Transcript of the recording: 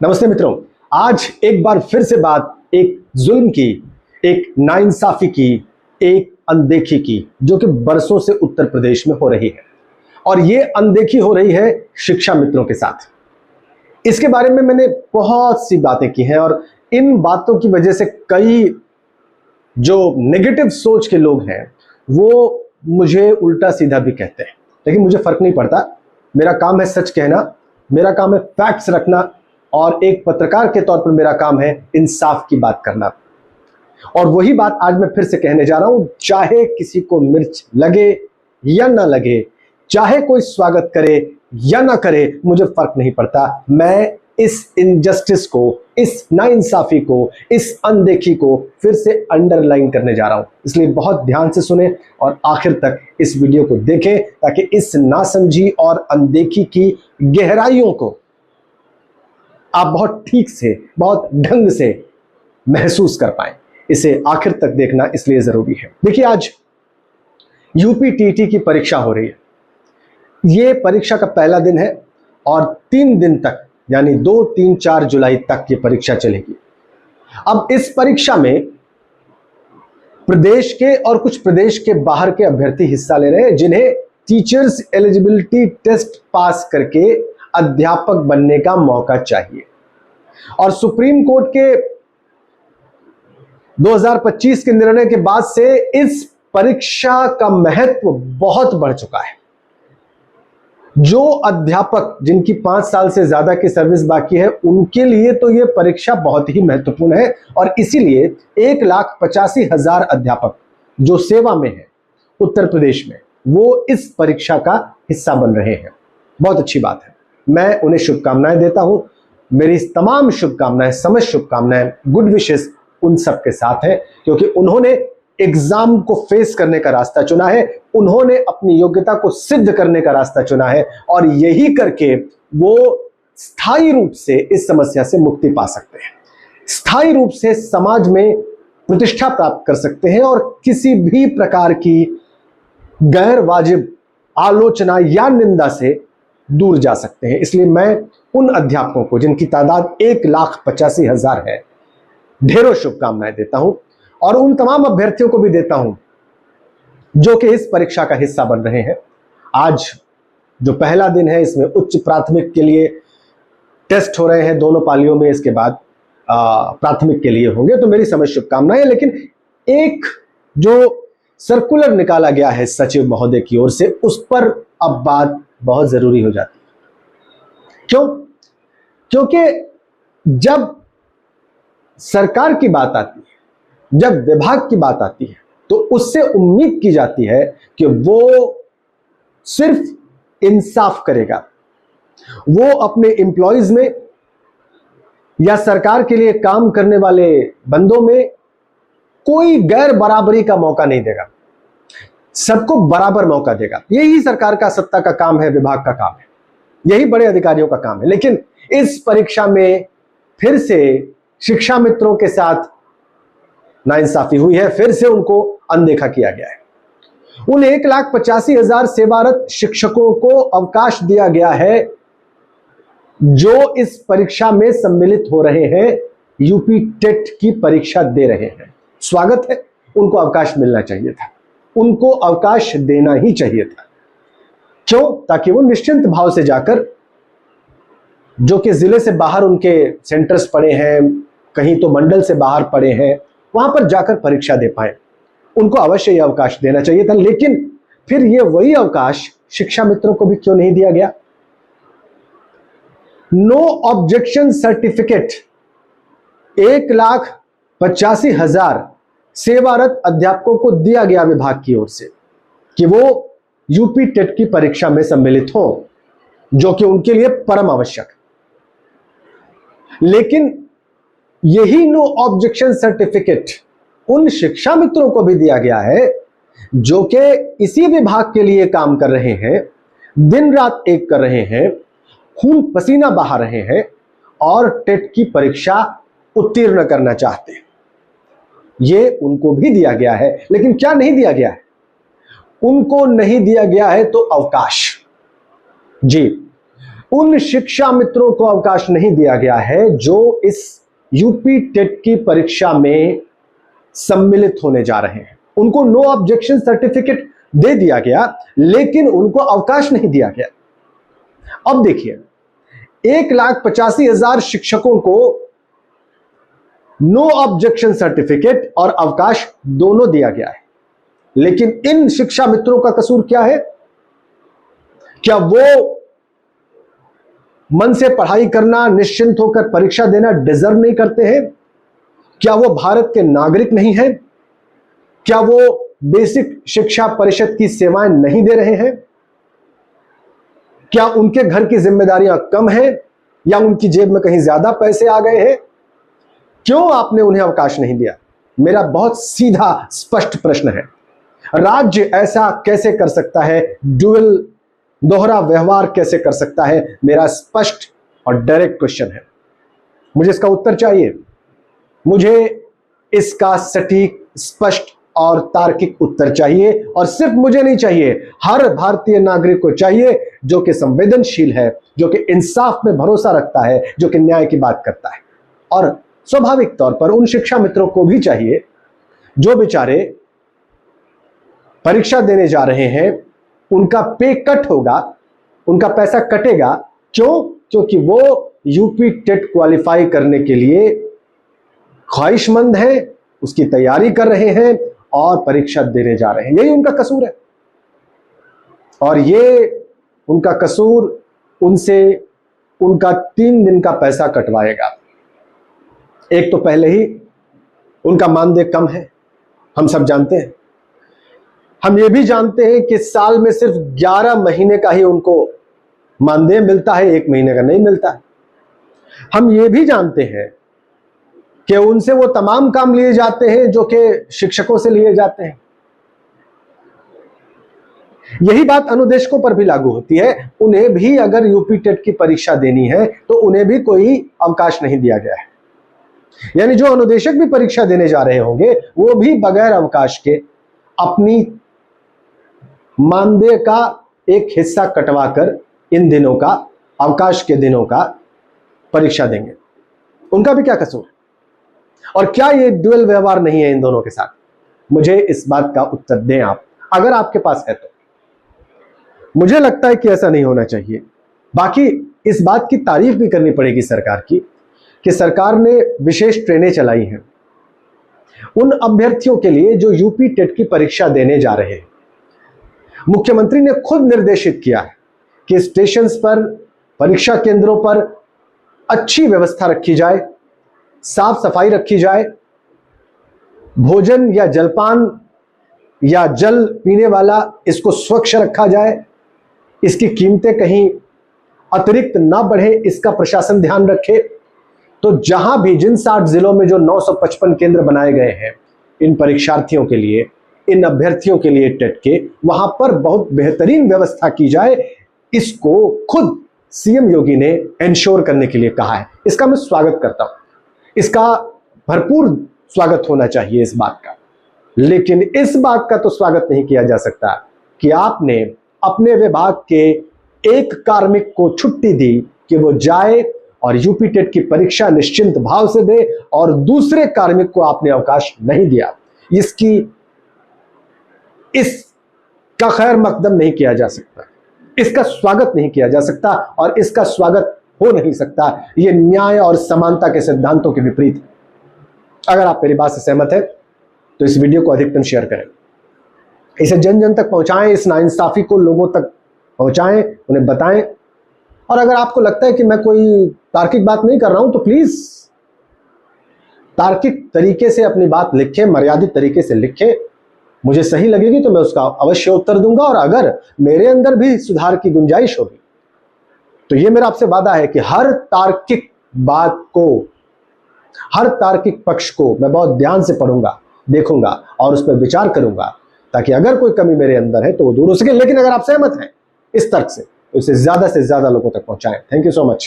नमस्ते मित्रों, आज एक बार फिर से बात एक जुल्म की, एक नाइंसाफी की, एक अनदेखी की, जो कि बरसों से उत्तर प्रदेश में हो रही है। और ये अनदेखी हो रही है शिक्षा मित्रों के साथ। इसके बारे में मैंने बहुत सी बातें की हैं और इन बातों की वजह से कई जो नेगेटिव सोच के लोग हैं वो मुझे उल्टा सीधा भी कहते हैं, लेकिन मुझे फर्क नहीं पड़ता। मेरा काम है सच कहना, मेरा काम है फैक्ट्स रखना, और एक पत्रकार के तौर पर मेरा काम है इंसाफ की बात करना। और वही बात आज मैं फिर से कहने जा रहा हूं। चाहे किसी को मिर्च लगे या ना लगे, चाहे कोई स्वागत करे या ना करे, मुझे फर्क नहीं पड़ता। मैं इस इनजस्टिस को, इस नाइंसाफी को, इस अनदेखी को फिर से अंडरलाइन करने जा रहा हूं। इसलिए बहुत ध्यान से सुने और आखिर तक इस वीडियो को देखें, ताकि इस नासमझी और अनदेखी की गहराइयों को आप बहुत ठीक से, बहुत ढंग से महसूस कर पाएं। इसे आखिर तक देखना इसलिए जरूरी है। देखिए, आज यूपीटीटी की परीक्षा हो रही है। ये परीक्षा का पहला दिन है और 3 दिन तक, यानी 2, 3, 4 जुलाई तक ये परीक्षा चलेगी। अब इस परीक्षा में प्रदेश के और कुछ प्रदेश के बाहर के अभ्यर्थी हिस्सा ले रहे हैं, जिन्हें टीचर्स एलिजिबिलिटी टेस्ट पास करके अध्यापक बनने का मौका चाहिए। और सुप्रीम कोर्ट के 2025 के निर्णय के बाद से इस परीक्षा का महत्व बहुत बढ़ चुका है। जो अध्यापक जिनकी 5 साल से ज्यादा की सर्विस बाकी है, उनके लिए तो यह परीक्षा बहुत ही महत्वपूर्ण है। और इसीलिए 1,85,000 अध्यापक जो सेवा में है उत्तर प्रदेश में, वो इस परीक्षा का हिस्सा बन रहे हैं। बहुत अच्छी बात है, मैं उन्हें शुभकामनाएं देता हूं। मेरी तमाम शुभकामनाएं, समस्त शुभकामनाएं, गुड विशेस उन सब के साथ है, क्योंकि उन्होंने एग्जाम को फेस करने का रास्ता चुना है, उन्होंने अपनी योग्यता को सिद्ध करने का रास्ता चुना है, और यही करके वो स्थायी रूप से इस समस्या से मुक्ति पा सकते हैं, स्थायी रूप से समाज में प्रतिष्ठा प्राप्त कर सकते हैं और किसी भी प्रकार की गैर वाजिब आलोचना या निंदा से दूर जा सकते हैं। इसलिए मैं उन अध्यापकों को, जिनकी तादाद 1,85,000 है, ढेरों शुभकामनाएं देता हूं। और उन तमाम अभ्यर्थियों को भी देता हूं जो कि इस परीक्षा का हिस्सा बन रहे हैं। आज जो पहला दिन है, इसमें उच्च प्राथमिक के लिए टेस्ट हो रहे हैं दोनों पालियों में, इसके बाद प्राथमिक के लिए होंगे, तो मेरी समस्त शुभकामनाएं। लेकिन एक जो सर्कुलर निकाला गया है सचिव महोदय की ओर से, उस पर अब बात बहुत जरूरी हो जाती है। क्यों? क्योंकि जब सरकार की बात आती है, जब विभाग की बात आती है, तो उससे उम्मीद की जाती है कि वो सिर्फ इंसाफ करेगा, वो अपने एम्प्लॉइज में या सरकार के लिए काम करने वाले बंदों में कोई गैर बराबरी का मौका नहीं देगा, सबको बराबर मौका देगा। यही सरकार का, सत्ता का काम है, विभाग का काम है, यही बड़े अधिकारियों का काम है। लेकिन इस परीक्षा में फिर से शिक्षा मित्रों के साथ नाइंसाफी हुई है, फिर से उनको अनदेखा किया गया है। उन 1,85,000 सेवारत शिक्षकों को अवकाश दिया गया है जो इस परीक्षा में सम्मिलित हो रहे हैं, यूपी टेट की परीक्षा दे रहे हैं। स्वागत है, उनको अवकाश मिलना चाहिए था, उनको अवकाश देना ही चाहिए था। क्यों? ताकि वो निश्चिंत भाव से जाकर, जो कि जिले से बाहर उनके सेंटर्स पड़े हैं, कहीं तो मंडल से बाहर पड़े हैं, वहां पर जाकर परीक्षा दे पाए। उनको अवश्य यह अवकाश देना चाहिए था। लेकिन फिर ये वही अवकाश शिक्षा मित्रों को भी क्यों नहीं दिया गया? नो ऑब्जेक्शन सर्टिफिकेट 1,85,000 सेवारत अध्यापकों को दिया गया विभाग की ओर से कि वो यूपी टेट की परीक्षा में सम्मिलित हो, जो कि उनके लिए परम आवश्यक। लेकिन यही नो ऑब्जेक्शन सर्टिफिकेट उन शिक्षा मित्रों को भी दिया गया है जो कि इसी विभाग के लिए काम कर रहे हैं, दिन रात एक कर रहे हैं, खून पसीना बहा रहे हैं और टेट की परीक्षा उत्तीर्ण करना चाहते हैं। ये उनको भी दिया गया है। लेकिन क्या नहीं दिया गया है? उनको नहीं दिया गया है तो अवकाश। जी, उन शिक्षा मित्रों को अवकाश नहीं दिया गया है जो इस यूपी टेट की परीक्षा में सम्मिलित होने जा रहे हैं। उनको नो ऑब्जेक्शन सर्टिफिकेट दे दिया गया, लेकिन उनको अवकाश नहीं दिया गया। अब देखिए, 1,85,000 शिक्षकों को नो ऑब्जेक्शन सर्टिफिकेट और अवकाश दोनों दिया गया है, लेकिन इन शिक्षा मित्रों का कसूर क्या है? क्या वो मन से पढ़ाई करना, निश्चिंत होकर परीक्षा देना डिजर्व नहीं करते हैं? क्या वो भारत के नागरिक नहीं हैं? क्या वो बेसिक शिक्षा परिषद की सेवाएं नहीं दे रहे हैं? क्या उनके घर की जिम्मेदारियां कम हैं या उनकी जेब में कहीं ज्यादा पैसे आ गए हैं? क्यों आपने उन्हें अवकाश नहीं दिया? मेरा बहुत सीधा स्पष्ट प्रश्न है। राज्य ऐसा कैसे कर सकता है? दोहरा व्यवहार कैसे कर सकता है? मेरा स्पष्ट और डायरेक्ट क्वेश्चन है। मुझे इसका उत्तर चाहिए। मुझे इसका सटीक, स्पष्ट और तार्किक उत्तर चाहिए, और सिर्फ मुझे नहीं चाहिए, हर भारतीय नागरिक को चाहिए जो कि संवेदनशील है, जो कि इंसाफ में भरोसा रखता है, जो कि न्याय की बात करता है। और स्वाभाविक तौर पर उन शिक्षा मित्रों को भी चाहिए जो बेचारे परीक्षा देने जा रहे हैं, उनका पे कट होगा, उनका पैसा कटेगा। क्यों? क्योंकि वो यूपी टेट क्वालिफाई करने के लिए ख्वाहिशमंद हैं, उसकी तैयारी कर रहे हैं और परीक्षा देने जा रहे हैं। यही उनका कसूर है, और ये उनका कसूर उनसे उनका 3 दिन का पैसा कटवाएगा। एक तो पहले ही उनका मानदेय कम है, हम सब जानते हैं। हम ये भी जानते हैं कि साल में सिर्फ 11 महीने का ही उनको मानदेय मिलता है, 1 महीने का नहीं मिलता है। हम ये भी जानते हैं कि उनसे वो तमाम काम लिए जाते हैं जो कि शिक्षकों से लिए जाते हैं। यही बात अनुदेशकों पर भी लागू होती है। उन्हें भी अगर यूपी टेट की परीक्षा देनी है तो उन्हें भी कोई अवकाश नहीं दिया गया है। यानी जो अनुदेशक भी परीक्षा देने जा रहे होंगे वो भी बगैर अवकाश के अपनी मानदेय का एक हिस्सा कटवाकर इन दिनों का, अवकाश के दिनों का परीक्षा देंगे। उनका भी क्या कसूर है? और क्या ये ड्यूअल व्यवहार नहीं है इन दोनों के साथ? मुझे इस बात का उत्तर दें आप, अगर आपके पास है तो। मुझे लगता है कि ऐसा नहीं होना चाहिए। बाकी इस बात की तारीफ भी करनी पड़ेगी सरकार की कि सरकार ने विशेष ट्रेनें चलाई हैं उन अभ्यर्थियों के लिए जो यूपी टेट की परीक्षा देने जा रहे हैं। मुख्यमंत्री ने खुद निर्देशित किया है कि स्टेशन पर, परीक्षा केंद्रों पर अच्छी व्यवस्था रखी जाए, साफ सफाई रखी जाए, भोजन या जलपान या जल पीने वाला इसको स्वच्छ रखा जाए, इसकी कीमतें कहीं अतिरिक्त ना बढ़े, इसका प्रशासन ध्यान रखे। तो जहां भी जिन 60 जिलों में जो 955 केंद्र बनाए गए हैं इन परीक्षार्थियों के लिए, इन अभ्यर्थियों के लिए टेट के, वहां पर बहुत बेहतरीन व्यवस्था की जाए। इसको खुद सीएम योगी ने एंश्योर करने के लिए कहा है। इसका मैं स्वागत करता हूं, इसका भरपूर स्वागत होना चाहिए इस बात का। लेकिन इस बात का तो स्वागत नहीं किया जा सकता कि आपने अपने विभाग के एक कार्मिक को छुट्टी दी कि वो जाए और यूपी टेट की परीक्षा निश्चिंत भाव से दे, और दूसरे कार्मिक को आपने अवकाश नहीं दिया। इसका खैर मकदम नहीं किया जा सकता, इसका स्वागत नहीं किया जा सकता, और इसका स्वागत हो नहीं सकता। यह न्याय और समानता के सिद्धांतों के विपरीत है। अगर आप मेरी बात से सहमत हैं तो इस वीडियो को अधिकतम शेयर करें, इसे जन जन तक पहुंचाएं, इस नाइंसाफी को लोगों तक पहुंचाएं, उन्हें बताएं। और अगर आपको लगता है कि मैं कोई तार्किक बात नहीं कर रहा हूं तो प्लीज तार्किक तरीके से अपनी बात लिखें, मर्यादित तरीके से लिखें। मुझे सही लगेगी तो मैं उसका अवश्य उत्तर दूंगा, और अगर मेरे अंदर भी सुधार की गुंजाइश होगी तो यह मेरा आपसे वादा है कि हर तार्किक बात को, हर तार्किक पक्ष को मैं बहुत ध्यान से पढ़ूंगा, देखूंगा और उस पर विचार करूंगा, ताकि अगर कोई कमी मेरे अंदर है तो वो दूर हो सके। लेकिन अगर आप सहमत हैं इस तर्क से तो इसे ज्यादा से ज्यादा लोगों तक पहुंचाएं। Thank you so much.